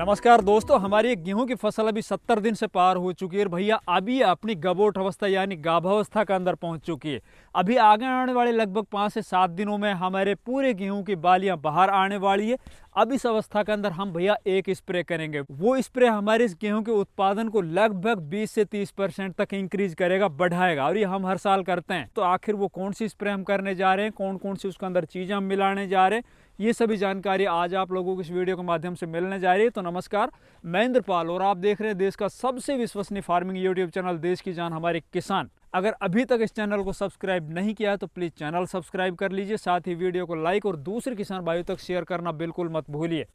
नमस्कार दोस्तों, हमारी गेहूं की फसल अभी 70 दिन से पार हो चुकी है। भैया अभी अपनी गबोट अवस्था यानी गाभावस्था के अंदर पहुंच चुकी है। अभी आगे आने वाले लगभग 5 से 7 दिनों में हमारे पूरे गेहूं की बालियां बाहर आने वाली है। अब इस अवस्था के अंदर हम भैया एक स्प्रे करेंगे। वो स्प्रे हमारे इस गेहूं के उत्पादन को लगभग 20 से 30% तक इंक्रीज करेगा, बढ़ाएगा, और ये हम हर साल करते हैं। तो आखिर वो कौन सी स्प्रे हम करने जा रहे हैं, कौन कौन सी उसके अंदर चीजें हम मिलाने जा रहे हैं, ये सभी जानकारी आज आप लोगों को इस वीडियो के माध्यम से मिलने जा रही है। तो नमस्कार, मैं इंद्रपाल और आप देख रहे हैं देश का सबसे विश्वसनीय फार्मिंग यूट्यूब चैनल देश की जान हमारे किसान। अगर अभी तक इस चैनल को सब्सक्राइब नहीं किया है तो प्लीज़ चैनल सब्सक्राइब कर लीजिए, साथ ही वीडियो को लाइक और दूसरे किसान भाइयों तक शेयर करना बिल्कुल मत भूलिए।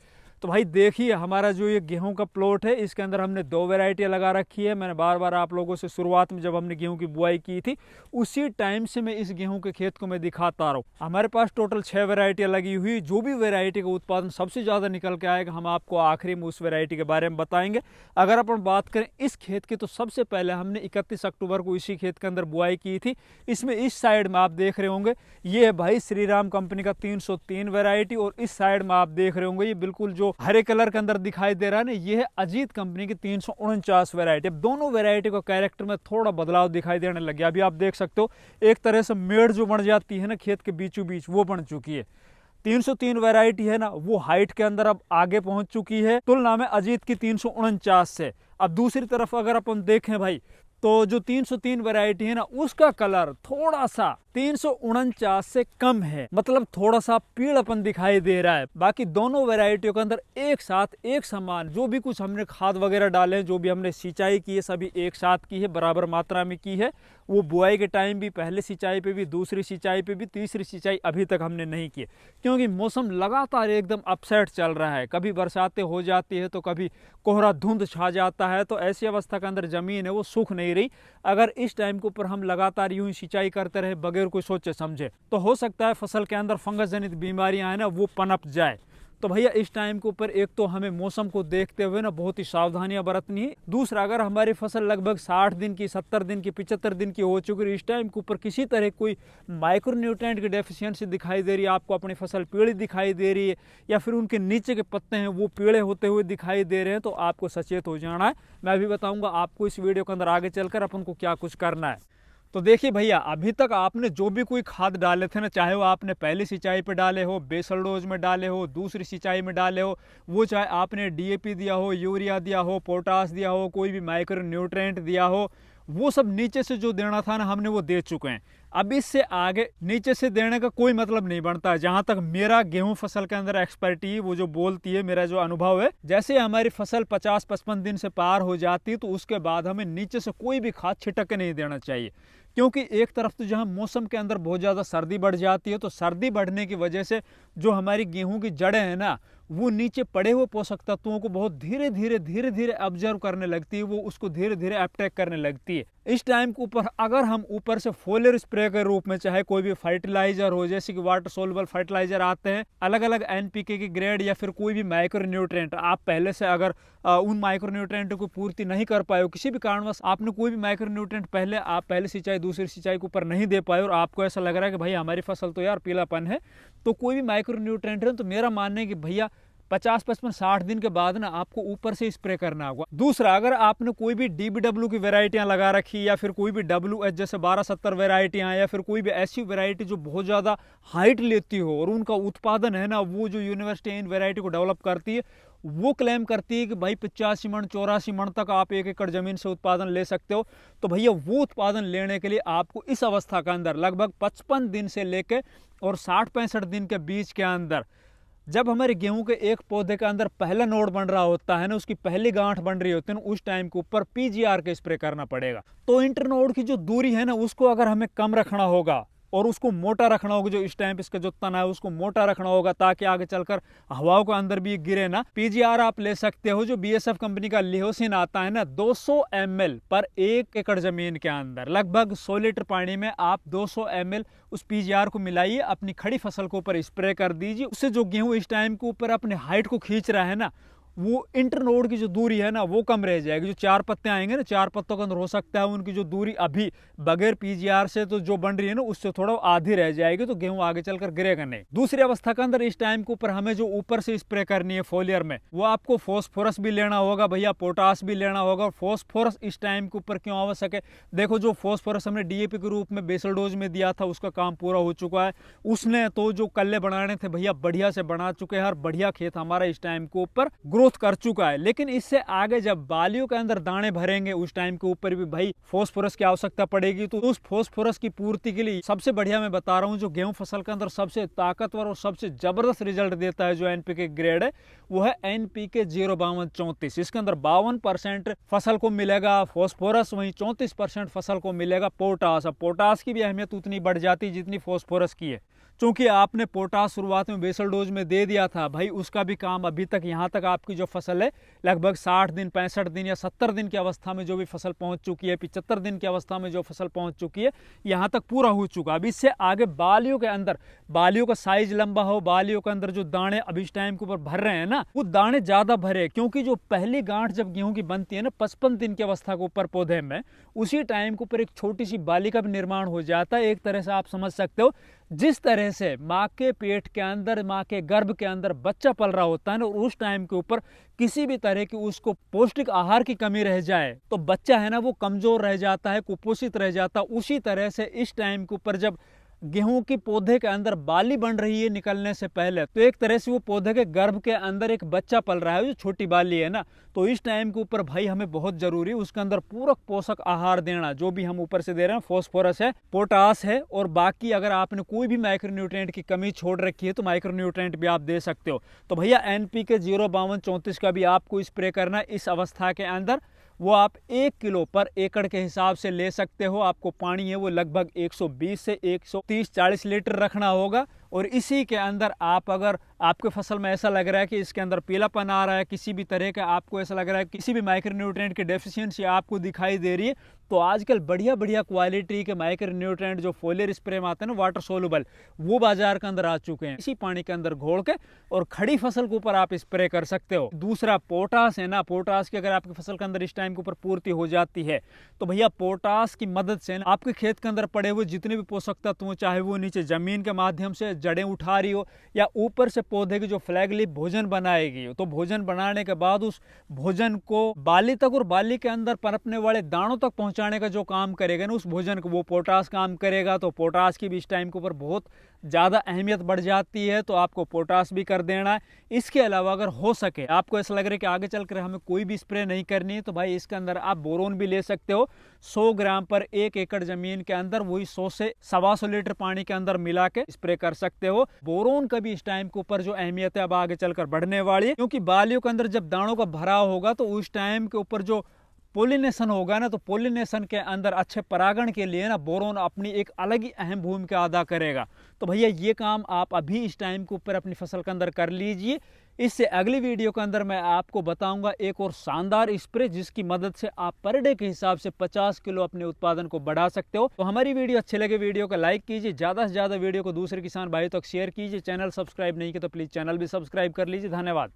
तो भाई देखिए, हमारा जो ये गेहूं का प्लॉट है इसके अंदर हमने 2 वैरायटियां लगा रखी है। मैंने बार बार आप लोगों से शुरुआत में जब हमने गेहूं की बुआई की थी उसी टाइम से मैं इस गेहूं के खेत को मैं दिखाता रहा हूँ। हमारे पास टोटल 6 वैरायटियां लगी हुई। जो भी वैरायटी का उत्पादन सबसे ज़्यादा निकल के आएगा हम आपको आखिरी में उस वैरायटी के बारे में बताएंगे। अगर अपन बात करें इस खेत की तो सबसे पहले हमने 31 अक्टूबर को इसी खेत के अंदर बुआई की थी। इसमें इस साइड में आप देख रहे होंगे ये है भाई श्री राम कंपनी का 303 वैरायटी, और इस साइड में आप देख रहे होंगे ये बिल्कुल जो हरे कलर के अंदर दिखाई दे रहा है ना, ये है अजीत कंपनी की 349 वैरायटी। अब दोनों वैरायटी को कैरेक्टर में थोड़ा बदलाव दिखाई देने लग गया। अभी आप देख सकते हो एक तरह से मेड़ जो बन जाती है ना खेत के बीचों बीच, वो बन चुकी है। 303 वैरायटी है ना, वो हाइट के अंदर अब आगे पहुंच चुकी है तुलना में अजीत की 349 से। अब दूसरी तरफ अगर अपन देखें भाई तो जो 303 वैरायटी है ना उसका कलर थोड़ा सा 349 से कम है, मतलब थोड़ा सा पीलापन दिखाई दे रहा है। बाकी दोनों वैरायटियों के अंदर एक साथ एक समान जो भी कुछ हमने खाद वगैरह डाले, जो भी हमने सिंचाई की है, सभी एक साथ की है, बराबर मात्रा में की है। वो बुआई के टाइम भी, पहले सिंचाई पे भी, दूसरी सिंचाई पे भी, तीसरी सिंचाई अभी तक हमने नहीं की, क्योंकि मौसम लगातार एकदम अपसेट चल रहा है। कभी बरसातें हो जाती है तो कभी कोहरा धुंध छा जाता है, तो ऐसी अवस्था के अंदर जमीन है वो सूख नहीं रही। अगर इस टाइम के ऊपर हम लगातार यूं ही सिंचाई करते रहे बगैर कोई सोचे समझे तो हो सकता है फसल के अंदर फंगस जनित बीमारियां है ना वो पनप जाए। तो भैया इस टाइम के ऊपर एक तो हमें मौसम को देखते हुए ना बहुत ही सावधानियां बरतनी है। दूसरा, अगर हमारी फसल लगभग 60 दिन की, 70 दिन की, 75 दिन की हो चुकी है, इस टाइम के ऊपर किसी तरह कोई माइक्रो न्यूट्रिएंट की डेफिशिएंसी दिखाई दे रही है, आपको अपनी फसल पीली दिखाई दे रही है, या फिर उनके नीचे के पत्ते हैं वो पीले होते हुए दिखाई दे रहे हैं, तो आपको सचेत हो जाना है। मैं अभी बताऊंगा आपको इस वीडियो के अंदर आगे चलकर अपन को क्या कुछ करना है। तो देखिए भैया, अभी तक आपने जो भी कोई खाद डाले थे ना, चाहे वो आपने पहली सिंचाई पे डाले हो, बेसल डोज में डाले हो, दूसरी सिंचाई में डाले हो, वो चाहे आपने डीएपी दिया हो, यूरिया दिया हो, पोटास दिया हो, कोई भी माइक्रो न्यूट्रिएंट दिया हो, वो सब नीचे से जो देना था ना हमने वो दे चुके हैं। अब इससे आगे नीचे से देने का कोई मतलब नहीं बनता है। जहां तक मेरा गेहूं फसल के अंदर एक्सपर्टी वो जो बोलती है, मेरा जो अनुभव है, जैसे हमारी फसल 50-55 दिन से पार हो जाती है तो उसके बाद हमें नीचे से कोई भी खाद छिटक के नहीं देना चाहिए। क्योंकि एक तरफ तो जहां मौसम के अंदर बहुत ज़्यादा सर्दी बढ़ जाती है, तो सर्दी बढ़ने की वजह से जो हमारी गेहूं की जड़ें हैं ना वो नीचे पड़े हुए पोषक तत्वों को बहुत धीरे धीरे ऑब्जर्व करने लगती है, वो उसको धीरे धीरे अटैक करने लगती है। इस टाइम के ऊपर अगर हम ऊपर से फोलियर स्प्रे के रूप में चाहे कोई भी फर्टिलाइजर हो, जैसे कि वाटर सोल्युबल फर्टिलाइजर आते हैं, अलग अलग एनपीके की ग्रेड, या फिर कोई भी माइक्रो न्यूट्रिएंट, आप पहले से अगर उन माइक्रो न्यूट्रिएंट को पूर्ति नहीं कर पाए हो, किसी भी कारणवश आपने कोई भी माइक्रो न्यूट्रिएंट पहले सिंचाई दूसरी सिंचाई के ऊपर नहीं दे पाए और आपको ऐसा लग रहा है कि भाई हमारी फसल तो यार पीलापन है, तो कोई भी माइक्रो न्यूट्रिएंट है, तो मेरा मानना है कि भैया 50-55-60 दिन के बाद ना आपको ऊपर से स्प्रे करना होगा। दूसरा, अगर आपने कोई भी डीबीडब्ल्यू की वैरायटियां लगा रखी, या फिर कोई भी डब्ल्यूएच जैसे 1270 वैरायटियां, या फिर कोई भी ऐसी वैरायटी जो बहुत ज़्यादा हाइट लेती हो और उनका उत्पादन है ना, वो जो यूनिवर्सिटी इन वैरायटी को डेवलप करती है वो क्लेम करती है कि भाई 85 मन 84 मन तक आप 1 एकड़ जमीन से उत्पादन ले सकते हो, तो भैया वो उत्पादन लेने के लिए आपको इस अवस्था के अंदर लगभग 55 दिन से लेकर और 60-65 दिन के बीच के अंदर, जब हमारे गेहूं के एक पौधे के अंदर पहला नोड बन रहा होता है ना, उसकी पहली गांठ बन रही होती है ना, उस टाइम के ऊपर पीजीआर के स्प्रे करना पड़ेगा। तो इंटरनोड की जो दूरी है ना उसको अगर हमें कम रखना होगा और उसको मोटा रखना होगा, जो इस टाइम पे इसका जो तना है उसको मोटा रखना होगा ताकि आगे चलकर हवाओं के अंदर भी गिरे ना। पीजीआर आप ले सकते हो जो बीएसएफ कंपनी का लिहोसिन आता है ना, 200 ml पर 1 एकड़ जमीन के अंदर, लगभग 100 लीटर पानी में आप 200 ml उस पीजीआर को मिलाइए, अपनी खड़ी फसल के ऊपर स्प्रे कर दीजिए। उससे जो गेहूं इस टाइम के ऊपर अपने हाइट को खींच रहा है ना, वो इंटरनोड की जो दूरी है ना वो कम रह जाएगी। जो 4 पत्ते आएंगे ना, 4 पत्तों के अंदर हो सकता है उनकी जो दूरी अभी बगैर पीजीआर से तो जो बन रही है ना उससे थोड़ा आधी रह जाएगी, तो गेहूं आगे चलकर गिरेगा नहीं। दूसरी अवस्था के अंदर इस टाइम के ऊपर हमें जो ऊपर से स्प्रे करनी है फोलियर में, वो आपको फॉस्फोरस भी लेना होगा भैया, पोटास भी लेना होगा। और फॉस्फोरस इस टाइम के ऊपर क्यों आवश्यक है? देखो, जो फॉस्फोरस हमने डीएपी के रूप में बेसल डोज में दिया था उसका काम पूरा हो चुका है। उसने तो जो कल्ले बनाने थे भैया बढ़िया से बना चुके हैं, हर बढ़िया खेत हमारा इस टाइम के ऊपर ग्रोथ कर चुका है। लेकिन इससे आगे जब बालियों के अंदर दाने भरेंगे उस टाइम के ऊपर भी भाई फॉस्फोरस की आवश्यकता पड़ेगी। तो उस फॉस्फोरस की पूर्ति के लिए सबसे बढ़िया मैं बता रहा हूं, जो गेहूं फसल के अंदर सबसे ताकतवर और सबसे जबरदस्त रिजल्ट देता है जो एनपीके ग्रेड है, वो है एनपीके 05234। इसके अंदर 52% फसल को मिलेगा फॉस्फोरस, वहीं 34% फसल को मिलेगा पोटास। अब पोटास की भी अहमियत उतनी बढ़ जाती है जितनी फॉस्फोरस की है। चूंकि आपने पोटास शुरुआत में बेसल डोज में दे दिया था भाई, उसका भी काम अभी तक यहाँ तक आपकी जो फसल है लगभग 60 दिन 65 दिन या 70 दिन की अवस्था में जो भी फसल पहुंच चुकी है, 75 दिन की अवस्था में जो फसल पहुंच चुकी है, यहाँ तक पूरा हो चुका। अब इससे आगे बालियों के अंदर, बालियों का साइज लंबा हो, बालियों के अंदर जो दाने अभी इस टाइम के ऊपर भर रहे हैं ना, वो दाने ज्यादा भरे, क्योंकि जो पहली गांठ जब गेहूं की बनती है ना 55 दिन की अवस्था के ऊपर पौधे में, उसी टाइम के ऊपर एक छोटी सी बाली का भी निर्माण हो जाता है। एक तरह से आप समझ सकते हो जिस तरह से माँ के पेट के अंदर, माँ के गर्भ के अंदर बच्चा पल रहा होता है ना, और उस टाइम के ऊपर किसी भी तरह की उसको पौष्टिक आहार की कमी रह जाए तो बच्चा है ना वो कमजोर रह जाता है, कुपोषित रह जाता है। उसी तरह से इस टाइम के ऊपर जब गेहूं की पौधे के अंदर बाली बन रही है निकलने से पहले, तो एक तरह से वो पौधे के गर्भ के अंदर एक बच्चा पल रहा है, जो छोटी बाली है ना, तो इस टाइम के ऊपर भाई हमें बहुत जरूरी उसके अंदर पूरक पोषक आहार देना। जो भी हम ऊपर से दे रहे हैं, फॉस्फोरस है, पोटास है, और बाकी अगर आपने कोई भी माइक्रोन्यूट्रिएंट की कमी छोड़ रखी है तो माइक्रोन्यूट्रिएंट भी आप दे सकते हो। तो भैया एनपीके 05234 का भी आपको स्प्रे करना इस अवस्था के अंदर, वो आप 1 किलो पर एकड़ के हिसाब से ले सकते हो। आपको पानी है वो लगभग 120 से 130-40 लीटर रखना होगा। और इसी के अंदर आप, अगर आपके फसल में ऐसा लग रहा है कि इसके अंदर पीलापन आ रहा है, किसी भी तरह का आपको ऐसा लग रहा है किसी भी माइक्रोन्यूट्रिएंट की डेफिशिएंसी आपको दिखाई दे रही है, तो आजकल बढ़िया बढ़िया क्वालिटी के माइक्रोन्यूट्रिएंट जो फोलियर स्प्रे में आते हैं ना, वाटर सोल्युबल, वो बाजार के अंदर आ चुके हैं। इसी पानी के अंदर घोल के और खड़ी फसल के ऊपर आप स्प्रे कर सकते हो। दूसरा पोटास है ना, पोटास की अगर आपकी फसल के अंदर इस टाइम के ऊपर पूर्ति हो जाती है तो भैया पोटास की मदद से आपके खेत के अंदर पड़े हुए जितने भी पोषक तत्व हो, चाहे वो नीचे जमीन के माध्यम से जड़ें उठा रही हो या ऊपर से पौधे की जो फ्लैग लीफ भोजन बनाएगी, तो भोजन बनाने के बाद उस भोजन को बाली तक और बाली के अंदर पनपने वाले दानों तक पहुंचाने का जो काम करेगा ना, उस भोजन को वो पोटास काम करेगा। तो पोटास की भी इस टाइम के ऊपर बहुत ज़्यादा अहमियत बढ़ जाती है, तो आपको पोटास भी कर देना है। इसके अलावा अगर हो सके, आपको ऐसा लग रहा है कि आगे चलकर हमें कोई भी स्प्रे नहीं करनी है, तो भाई इसके अंदर आप बोरोन भी ले सकते हो। 100 ग्राम पर 1 एकड़ जमीन के अंदर वही 100 से 125 लीटर पानी के अंदर मिला के स्प्रे कर सकते हो। बोरोन का भी इस टाइम के ऊपर जो अहमियत है अब आगे चलकर बढ़ने वाली है, क्योंकि बालियों के अंदर जब दानों का भराव होगा तो उस टाइम के ऊपर जो पोलिनेशन होगा ना, तो पोलिनेशन के अंदर अच्छे परागण के लिए ना बोरोन अपनी एक अलग ही अहम भूमिका अदा करेगा। तो भैया ये काम आप अभी इस टाइम के ऊपर अपनी फसल के अंदर कर लीजिए। इससे अगली वीडियो के अंदर मैं आपको बताऊंगा एक और शानदार स्प्रे जिसकी मदद से आप पर डे के हिसाब से 50 किलो अपने उत्पादन को बढ़ा सकते हो। तो हमारी वीडियो अच्छी लगे, वीडियो को लाइक कीजिए, ज़्यादा से ज़्यादा वीडियो को दूसरे किसान भाइयों तक शेयर कीजिए। चैनल सब्सक्राइब नहीं किया तो प्लीज़ चैनल भी सब्सक्राइब कर लीजिए। धन्यवाद।